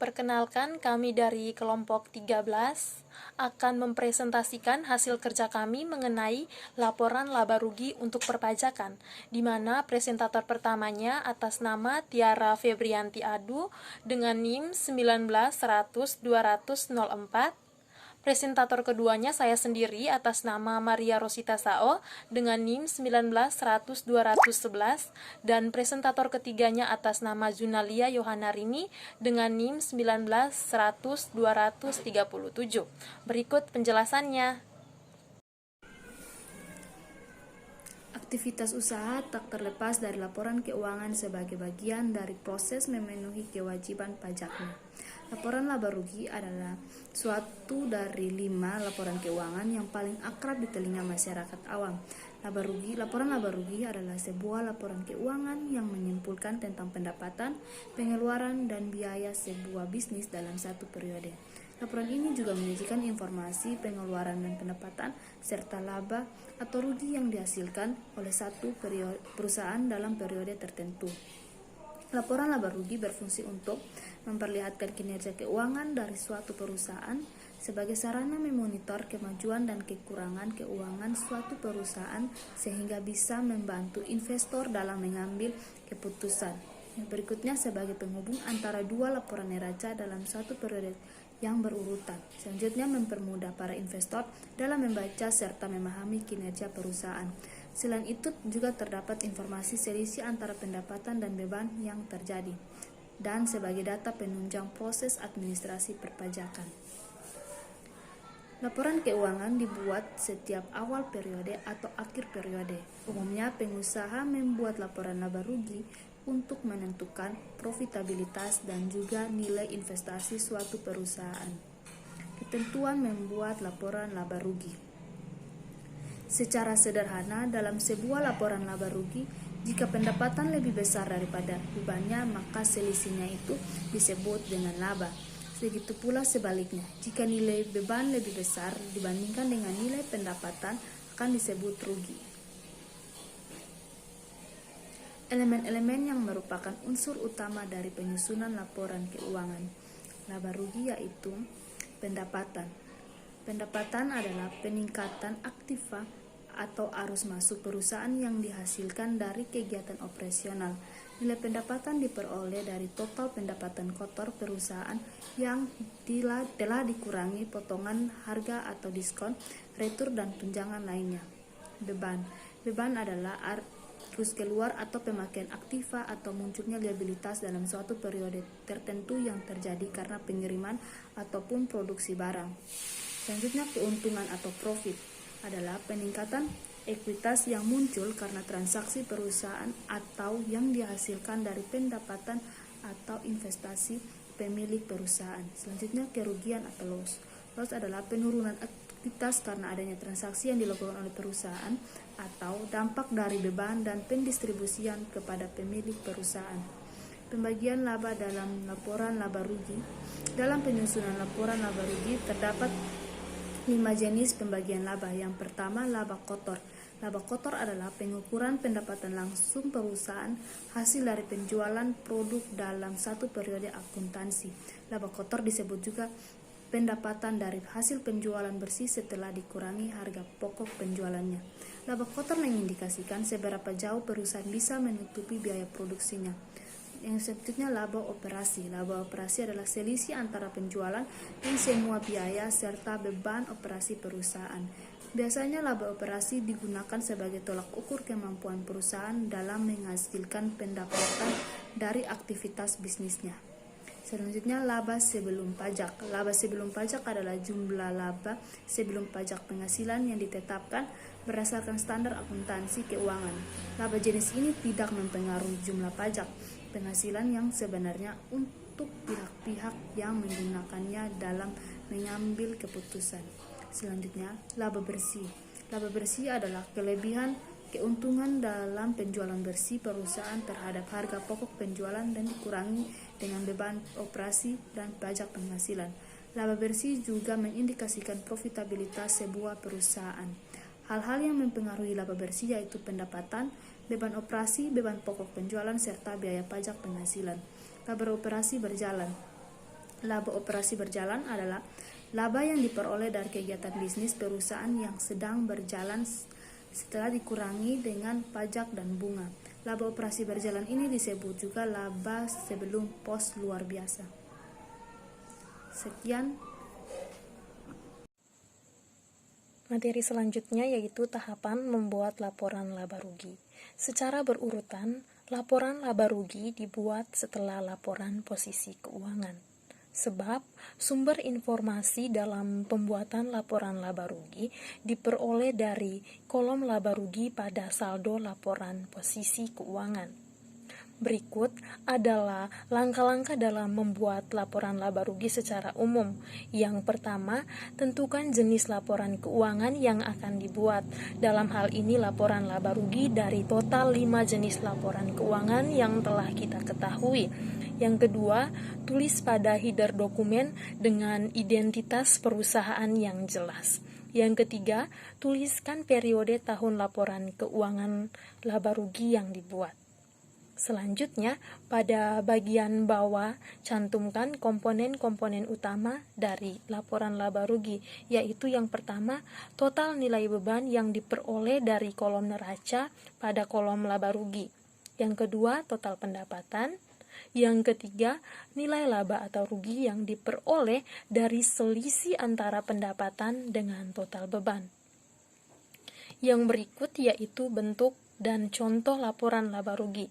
Perkenalkan, kami dari kelompok 13 akan mempresentasikan hasil kerja kami mengenai laporan laba rugi untuk perpajakan, di mana presentator pertamanya atas nama Tiara Febrianti Adu dengan NIM 19.100.200.04. Presentator keduanya saya sendiri atas nama Maria Rosita Sao dengan NIM 19.100.211 dan presentator ketiganya atas nama Zunalia Yohana Rini dengan NIM 19.100.237. Berikut penjelasannya. Aktivitas usaha tak terlepas dari laporan keuangan sebagai bagian dari proses memenuhi kewajiban pajaknya. Laporan laba rugi adalah suatu dari 5 laporan keuangan yang paling akrab di telinga masyarakat awam. Laporan laba rugi adalah sebuah laporan keuangan yang menyimpulkan tentang pendapatan, pengeluaran, dan biaya sebuah bisnis dalam satu periode. Laporan ini juga menyajikan informasi pengeluaran dan pendapatan serta laba atau rugi yang dihasilkan oleh satu perusahaan dalam periode tertentu. Laporan laba rugi berfungsi untuk memperlihatkan kinerja keuangan dari suatu perusahaan sebagai sarana memonitor kemajuan dan kekurangan keuangan suatu perusahaan sehingga bisa membantu investor dalam mengambil keputusan. Yang berikutnya sebagai penghubung antara dua laporan neraca dalam satu periode yang berurutan. Selanjutnya mempermudah para investor dalam membaca serta memahami kinerja perusahaan. Selain itu juga terdapat informasi selisih antara pendapatan dan beban yang terjadi dan sebagai data penunjang proses administrasi perpajakan. Laporan keuangan dibuat setiap awal periode atau akhir periode. Umumnya pengusaha membuat laporan laba rugi untuk menentukan profitabilitas dan juga nilai investasi suatu perusahaan. Ketentuan membuat laporan laba rugi. Secara sederhana, dalam sebuah laporan laba rugi, jika pendapatan lebih besar daripada bebannya, maka selisihnya itu disebut dengan laba. Begitu pula sebaliknya, jika nilai beban lebih besar dibandingkan dengan nilai pendapatan, akan disebut rugi. Elemen-elemen yang merupakan unsur utama dari penyusunan laporan keuangan laba rugi yaitu pendapatan. Pendapatan adalah peningkatan aktiva atau arus masuk perusahaan yang dihasilkan dari kegiatan operasional. Nilai pendapatan diperoleh dari total pendapatan kotor perusahaan yang telah dikurangi potongan harga atau diskon, retur, dan tunjangan lainnya. Beban adalah arus keluar atau pemakaian aktiva atau munculnya liabilitas dalam suatu periode tertentu yang terjadi karena pengiriman ataupun produksi barang. Selanjutnya keuntungan atau profit adalah peningkatan ekuitas yang muncul karena transaksi perusahaan atau yang dihasilkan dari pendapatan atau investasi pemilik perusahaan. Selanjutnya kerugian atau loss. Loss adalah penurunan ekuitas karena adanya transaksi yang dilakukan oleh perusahaan atau dampak dari beban dan pendistribusian kepada pemilik perusahaan. Pembagian laba dalam laporan laba rugi. Dalam penyusunan laporan laba rugi terdapat 5 jenis pembagian laba. Yang pertama, laba kotor. Laba kotor adalah pengukuran pendapatan langsung perusahaan hasil dari penjualan produk dalam satu periode akuntansi. Laba kotor disebut juga pendapatan dari hasil penjualan bersih setelah dikurangi harga pokok penjualannya. Laba kotor mengindikasikan seberapa jauh perusahaan bisa menutupi biaya produksinya. Yang selanjutnya laba operasi. Laba operasi adalah selisih antara penjualan dan semua biaya serta beban operasi perusahaan. Biasanya laba operasi digunakan sebagai tolak ukur kemampuan perusahaan dalam menghasilkan pendapatan dari aktivitas bisnisnya. Selanjutnya laba sebelum pajak. Laba sebelum pajak adalah jumlah laba sebelum pajak penghasilan yang ditetapkan berdasarkan standar akuntansi keuangan. Laba jenis ini tidak mempengaruhi jumlah pajak penghasilan yang sebenarnya untuk pihak-pihak yang menggunakannya dalam mengambil keputusan. Selanjutnya, laba bersih. Laba bersih adalah kelebihan keuntungan dalam penjualan bersih perusahaan terhadap harga pokok penjualan dan dikurangi dengan beban operasi dan pajak penghasilan. Laba bersih juga mengindikasikan profitabilitas sebuah perusahaan. Hal-hal yang mempengaruhi laba bersih yaitu pendapatan, beban operasi, beban pokok penjualan, serta biaya pajak penghasilan. Laba operasi berjalan. Laba operasi berjalan adalah laba yang diperoleh dari kegiatan bisnis perusahaan yang sedang berjalan setelah dikurangi dengan pajak dan bunga. Laba operasi berjalan ini disebut juga laba sebelum pos luar biasa. Sekian. Materi selanjutnya yaitu tahapan membuat laporan laba rugi. Secara berurutan, laporan laba rugi dibuat setelah laporan posisi keuangan. Sebab sumber informasi dalam pembuatan laporan laba rugi diperoleh dari kolom laba rugi pada saldo laporan posisi keuangan. Berikut adalah langkah-langkah dalam membuat laporan laba rugi secara umum. Yang pertama, tentukan jenis laporan keuangan yang akan dibuat. Dalam hal ini laporan laba rugi dari total 5 jenis laporan keuangan yang telah kita ketahui. Yang kedua, tulis pada header dokumen dengan identitas perusahaan yang jelas. Yang ketiga, tuliskan periode tahun laporan keuangan laba rugi yang dibuat. Selanjutnya, pada bagian bawah, cantumkan komponen-komponen utama dari laporan laba rugi, yaitu yang pertama, total nilai beban yang diperoleh dari kolom neraca pada kolom laba rugi. Yang kedua, total pendapatan. Yang ketiga, nilai laba atau rugi yang diperoleh dari selisih antara pendapatan dengan total beban. Yang berikut yaitu bentuk dan contoh laporan laba rugi.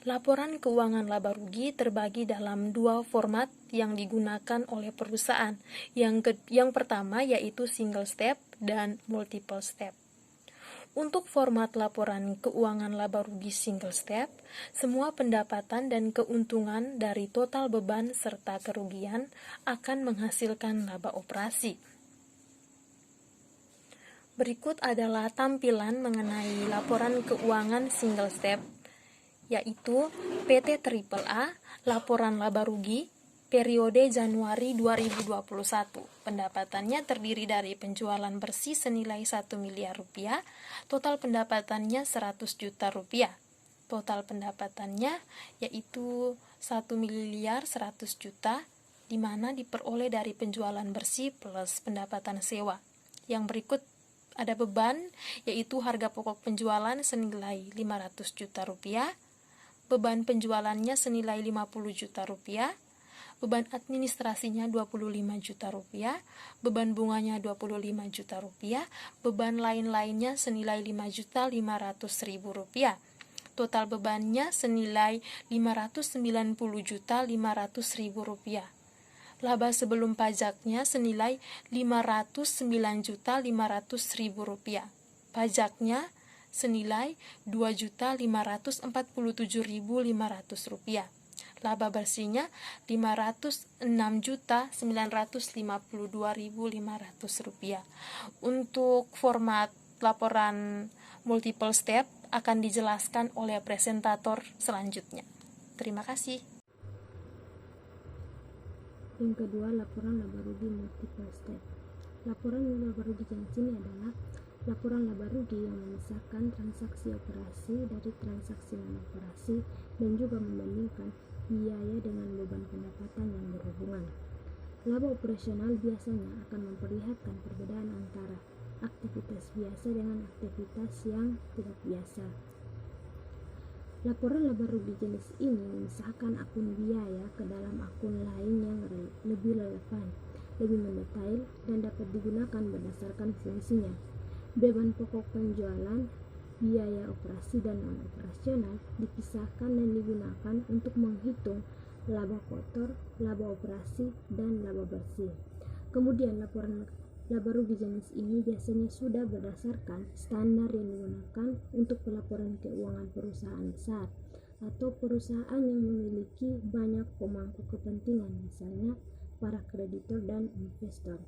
Laporan keuangan laba rugi terbagi dalam 2 format yang digunakan oleh perusahaan. Yang pertama yaitu single step dan multiple step. Untuk format laporan keuangan laba rugi single step, semua pendapatan dan keuntungan dari total beban serta kerugian akan menghasilkan laba operasi. Berikut adalah tampilan mengenai laporan keuangan single step, yaitu PT AAA, laporan laba rugi, periode Januari 2021. Pendapatannya terdiri dari penjualan bersih senilai 1 miliar rupiah, total pendapatannya 100 juta rupiah. Total pendapatannya yaitu 1 miliar 100 juta, di mana diperoleh dari penjualan bersih plus pendapatan sewa. Yang berikut ada beban, yaitu harga pokok penjualan senilai 500 juta rupiah, beban penjualannya senilai 50 juta rupiah, beban administrasinya 25 juta rupiah, beban bunganya 25 juta rupiah, beban lain-lainnya senilai 5.500.000 rupiah. Total bebannya senilai 590.500.000 rupiah. Laba sebelum pajaknya senilai 509.500.000 rupiah. Pajaknya senilai 2.547.500 rupiah. Laba bersihnya 506.952.500 rupiah. Untuk format laporan multiple step akan dijelaskan oleh presentator selanjutnya. Terima kasih. Yang kedua, laporan laba rugi multiple step. Laporan laba rugi jenis ini adalah laporan laba rugi yang memisahkan transaksi operasi dari transaksi non-operasi dan juga membandingkan biaya dengan beban pendapatan yang berhubungan. Laba operasional biasanya akan memperlihatkan perbedaan antara aktivitas biasa dengan aktivitas yang tidak biasa. Laporan laba rugi jenis ini memisahkan akun biaya ke dalam akun lain yang lebih relevan, lebih mendetail, dan dapat digunakan berdasarkan fungsinya. Beban pokok penjualan, biaya operasi dan non-operasional dipisahkan dan digunakan untuk menghitung laba kotor, laba operasi, dan laba bersih. Kemudian laporan laba rugi jenis ini biasanya sudah berdasarkan standar yang digunakan untuk pelaporan keuangan perusahaan besar atau perusahaan yang memiliki banyak pemangku kepentingan, misalnya para kreditor dan investor.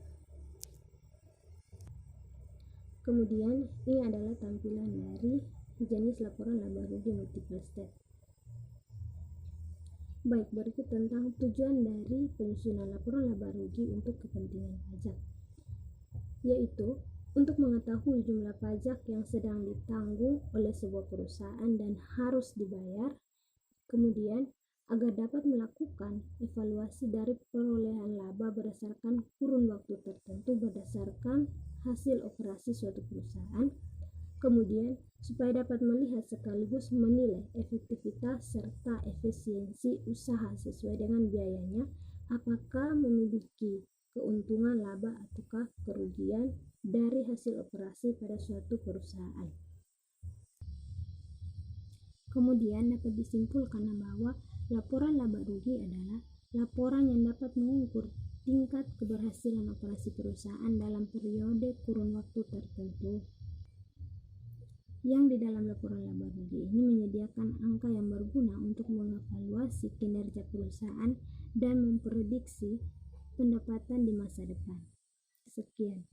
Kemudian ini adalah tampilan dari jenis laporan laba rugi multiple step. Baik, berikut tentang tujuan dari penyusunan laporan laba rugi untuk kepentingan pajak, yaitu untuk mengetahui jumlah pajak yang sedang ditanggung oleh sebuah perusahaan dan harus dibayar. Kemudian agar dapat melakukan evaluasi dari perolehan laba berdasarkan kurun waktu tertentu berdasarkan hasil operasi suatu perusahaan. Kemudian, supaya dapat melihat sekaligus menilai efektivitas serta efisiensi usaha sesuai dengan biayanya, apakah memiliki keuntungan laba ataukah kerugian dari hasil operasi pada suatu perusahaan. Kemudian dapat disimpulkan bahwa laporan laba rugi adalah laporan yang dapat mengukur tingkat keberhasilan operasi perusahaan dalam periode kurun waktu tertentu. Yang di dalam laporan laba rugi ini menyediakan angka yang berguna untuk mengevaluasi kinerja perusahaan dan memprediksi pendapatan di masa depan. Sekian.